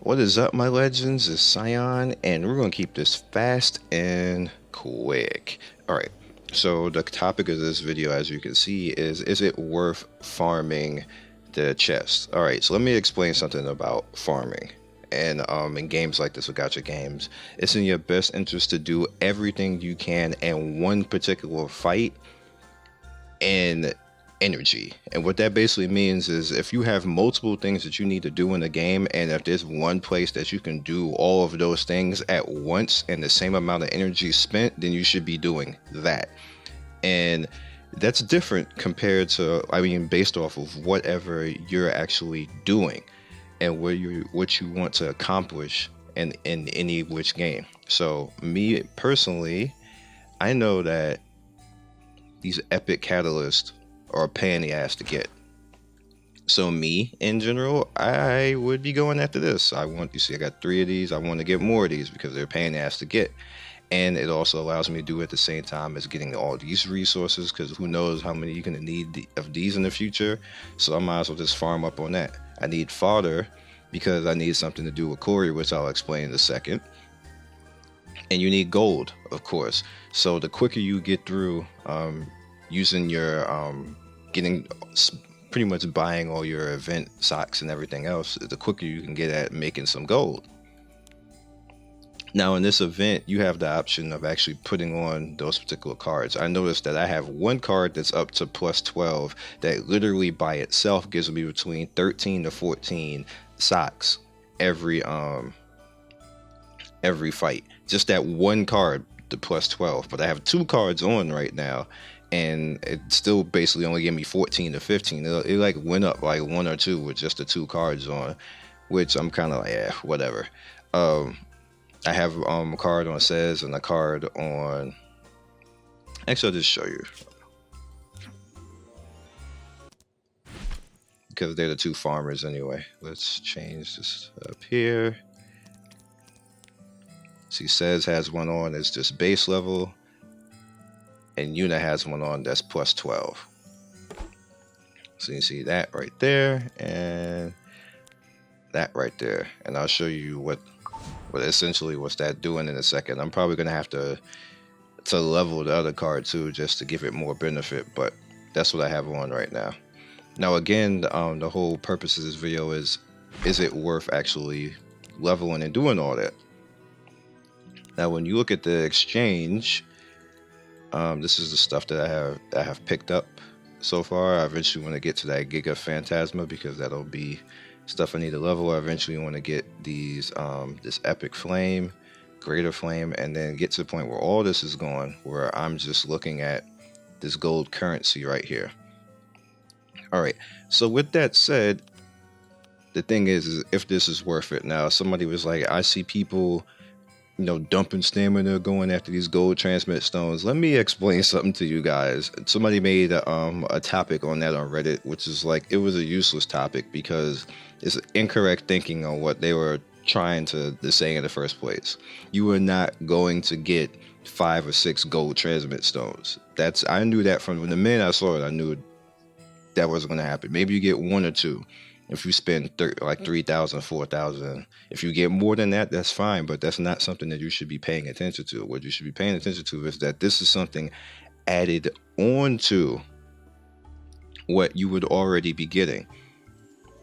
What is up, my legends? It's Scion, and we're gonna keep this fast and quick. Alright, so the topic of this video, as you can see, is it worth farming the chest? Alright, so let me explain something about farming. And in games like this with gacha games, it's in your best interest to do everything you can in one particular fight and energy. And what that basically means is if you have multiple things that you need to do in the game, and if there's one place that you can do all of those things at once and the same amount of energy spent, then you should be doing that. And that's different compared to, based off of whatever you're actually doing and what you want to accomplish in any which game. So me personally, I know that these epic catalysts are a pain in the ass to get. So me, in general, I would be going after this. I got 3 of these. I want to get more of these because they're a pain in the ass to get. And it also allows me to do it at the same time as getting all these resources, because who knows how many you're going to need of these in the future. So I might as well just farm up on that. I need fodder because I need something to do with Corey, which I'll explain in a second. And you need gold, of course. So the quicker you get through using your getting pretty much buying all your event socks and everything else, the quicker you can get at making some gold. Now in this event, you have the option of actually putting on those particular cards. I noticed that I have one card that's up to plus 12 that literally by itself gives me between 13 to 14 socks every fight. Just that one card, the plus 12. But I have 2 cards on right now, and it still basically only gave me 14 to 15. It like went up like 1 or 2 with just the 2 cards on, which I'm kind of like, yeah, whatever. I have a card on Says and a card on. Actually, I'll just show you because they're the 2 farmers anyway. Let's change this up here. See, Says has one on that's just base level, and Yuna has one on that's plus 12. So you see that right there and that right there, and I'll show you what essentially what's that doing in a second. I'm probably gonna have to level the other card too, just to give it more benefit, but that's what I have on right now. Now again, the whole purpose of this video is it worth actually leveling and doing all that? Now when you look at the exchange, this is the stuff that I have picked up so far. I eventually want to get to that Giga Phantasma because that'll be stuff I need to level. I eventually want to get these this Epic Flame, Greater Flame, and then get to the point where all this is gone, where I'm just looking at this gold currency right here. Alright, so with that said, the thing is if this is worth it. Now somebody was like, I see people dumping stamina, going after these gold transmit stones. Let me explain something to you guys. Somebody made a topic on that on Reddit, which is like, it was a useless topic because it's incorrect thinking on what they were trying to say in the first place. You are not going to get 5 or 6 gold transmit stones. I knew that from the minute I saw it. I knew that wasn't going to happen. Maybe you get 1 or 2. If you spend like 3,000, 4,000, if you get more than that, that's fine, but that's not something that you should be paying attention to. What you should be paying attention to is that this is something added on to what you would already be getting.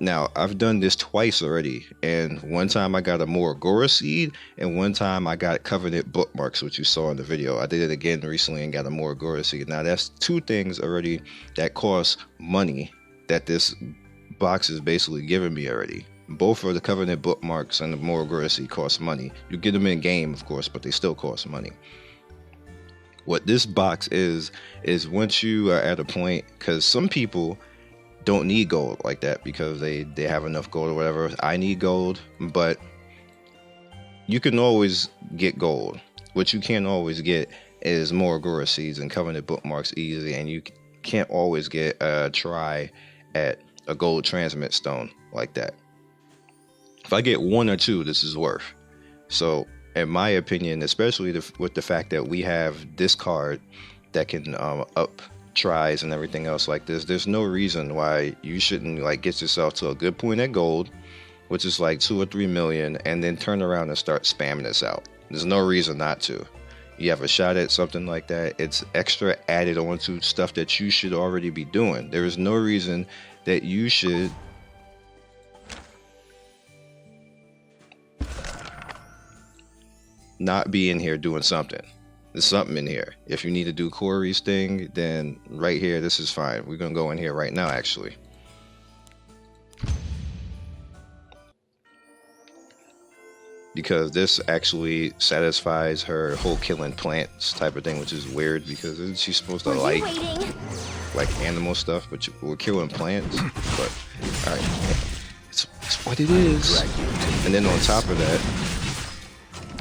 Now, I've done this twice already, and one time I got a more Agora seed, and one time I got Covenant bookmarks, which you saw in the video. I did it again recently and got a more Agora seed. Now, that's 2 things already that cost money that this box is basically giving me already. Both of the Covenant bookmarks and the more Agora cost money. You get them in game, of course, but they still cost money. What this box is once you are at a point, because some people don't need gold like that because they have enough gold or whatever. I need gold, but you can always get gold. What you can't always get is more Agora seeds and Covenant bookmarks easy, and you can't always get a try at a gold transmit stone like that. If I get 1 or 2, this is worth. So in my opinion, especially with the fact that we have this card that can up tries and everything else like this, there's no reason why you shouldn't like get yourself to a good point at gold which is like 2 or 3 million, and then turn around and start spamming this out. There's no reason not to. You have a shot at something like that. It's extra added onto stuff that you should already be doing. There is no reason that you should not be in here doing something. There's something in here. If you need to do Corey's thing, then right here, this is fine. We're gonna go in here right now, actually. Because this actually satisfies her whole killing plants type of thing, which is weird because isn't she supposed to like animal stuff, but we're killing plants. But all right, it's what it is. And then on top of that,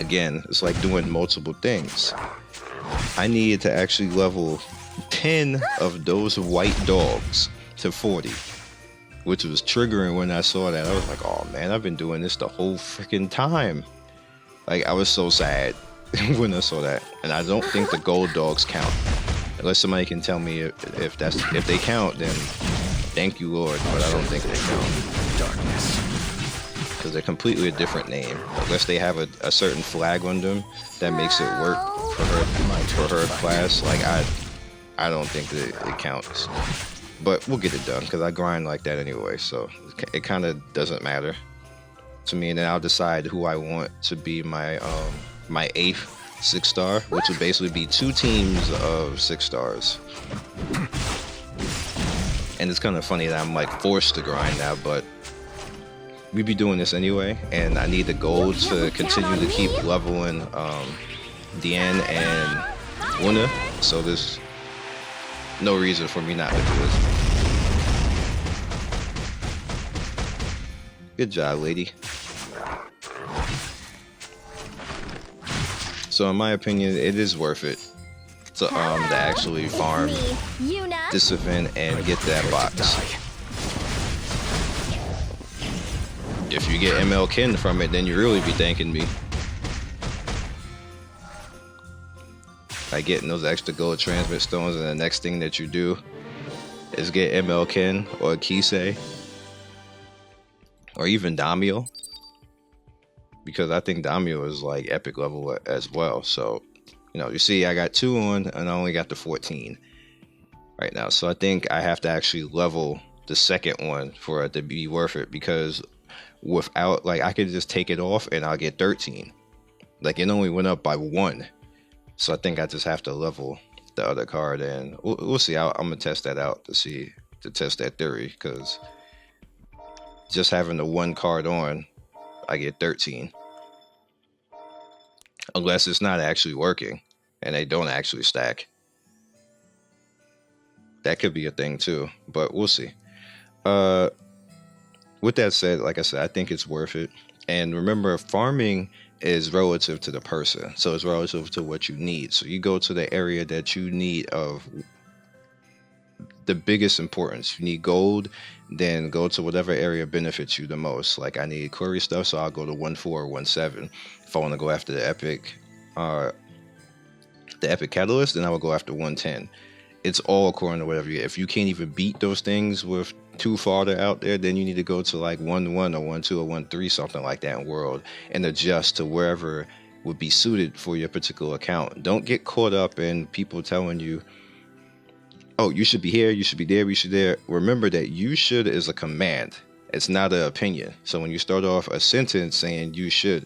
again, it's like doing multiple things. I needed to actually level 10 of those white dogs to 40. Which was triggering when I saw that. I was like, oh man, I've been doing this the whole freaking time. Like, I was so sad when I saw that. And I don't think the gold dogs count. Unless somebody can tell me if they count, then thank you, Lord. But I don't think they count. Darkness. Because they're completely a different name. Unless they have a certain flag on them that makes it work for her class. Like, I don't think that it counts. But we'll get it done because I grind like that anyway, so it kind of doesn't matter to me. And then I'll decide who I want to be my my 8th 6-star, which would basically be 2 teams of 6 stars. And it's kind of funny that I'm like forced to grind now, but we be doing this anyway, and I need the gold to continue to keep leveling Deanne and Luna, so there's no reason for me not to do this. Good job, lady. So in my opinion, it is worth it to actually farm this event and get that box. If you get ML Kin from it, then you really be thanking me. By getting those extra gold transmit stones, and the next thing that you do is get ML Kin or Kisei or even Damio, because I think Damio is like epic level as well. So, you know, you see I got 2 on and I only got the 14 right now. So I think I have to actually level the second one for it to be worth it, because without, like, I could just take it off and I'll get 13. Like, it only went up by 1. So I think I just have to level the other card, and we'll see. I'm gonna test that out to test that theory, because just having the 1 card on, I get 13. Unless it's not actually working and they don't actually stack. That could be a thing too, but we'll see. With that said, like I said, I think it's worth it. And remember, farming is relative to the person, so it's relative to what you need. So you go to the area that you need of the biggest importance. You need gold, then go to whatever area benefits you the most. Like, I need query stuff, so I'll go to 1-4 or 1-7. If I want to go after the epic catalyst, then I will go after 110. It's all according to whatever you get. If you can't even beat those things with too farther out there, then you need to go to like 1-1 or 1-2 or 1-3, something like that in world, and adjust to wherever would be suited for your particular account. Don't get caught up in people telling you, oh, you should be here, you should be there, you should be there. Remember that you should is a command. It's not an opinion. So when you start off a sentence saying you should,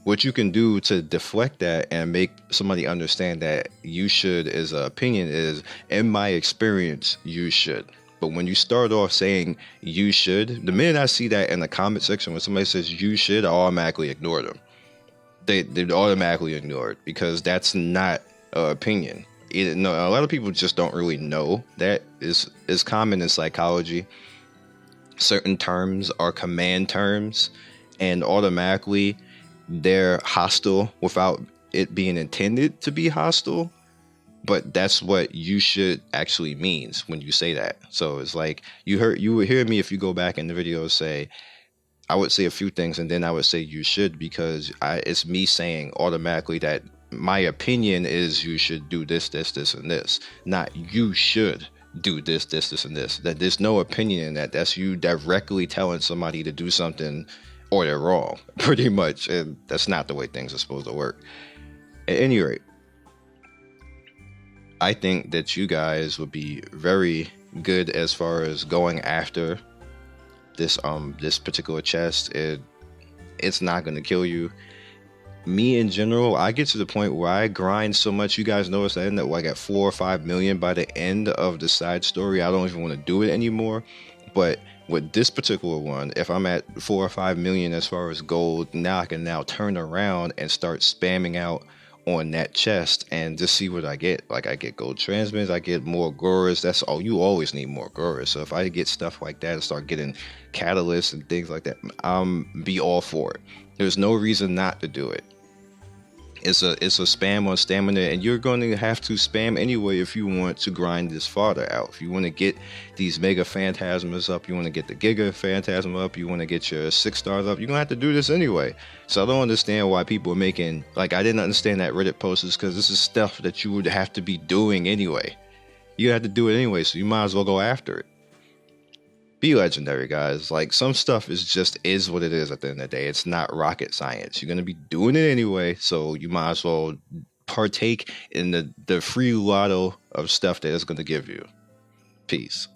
what you can do to deflect that and make somebody understand that you should is an opinion is, in my experience, you should. But when you start off saying you should, the minute I see that in the comment section when somebody says you should, I automatically ignore them. They automatically ignore it, because that's not an opinion. No, a lot of people just don't really know that. Is common in psychology. Certain terms are command terms, and automatically they're hostile without it being intended to be hostile. But that's what you should actually means when you say that. So it's like you would hear me if you go back in the video say, I would say a few things and then I would say you should, because it's me saying automatically that my opinion is you should do this, this, this, and this, not you should do this, and this. That there's no opinion in that. That's you directly telling somebody to do something or they're wrong, pretty much. And that's not the way things are supposed to work. At any rate, I think that you guys would be very good as far as going after this particular chest. It's not going to kill you. Me in general, I get to the point where I grind so much. You guys notice I end up like at 4 or 5 million by the end of the side story. I don't even want to do it anymore. But with this particular one, if I'm at 4 or 5 million as far as gold, now I can now turn around and start spamming out on that chest and just see what I get. Like, I get gold transmitters, I get more Goras. That's all. You always need more Goras. So if I get stuff like that and start getting catalysts and things like that, be all for it. There's no reason not to do it. It's a spam on stamina, and you're going to have to spam anyway if you want to grind this farther out. If you want to get these Mega Phantasmas up, you want to get the Giga Phantasm up, you want to get your 6 stars up, you're going to have to do this anyway. So I don't understand why people are making, like, I didn't understand that Reddit post is because this is stuff that you would have to be doing anyway. You have to do it anyway, so you might as well go after it. Be legendary, guys. Like, some stuff is what it is at the end of the day. It's not rocket science. You're going to be doing it anyway, so you might as well partake in the free lotto of stuff that it's going to give you. Peace.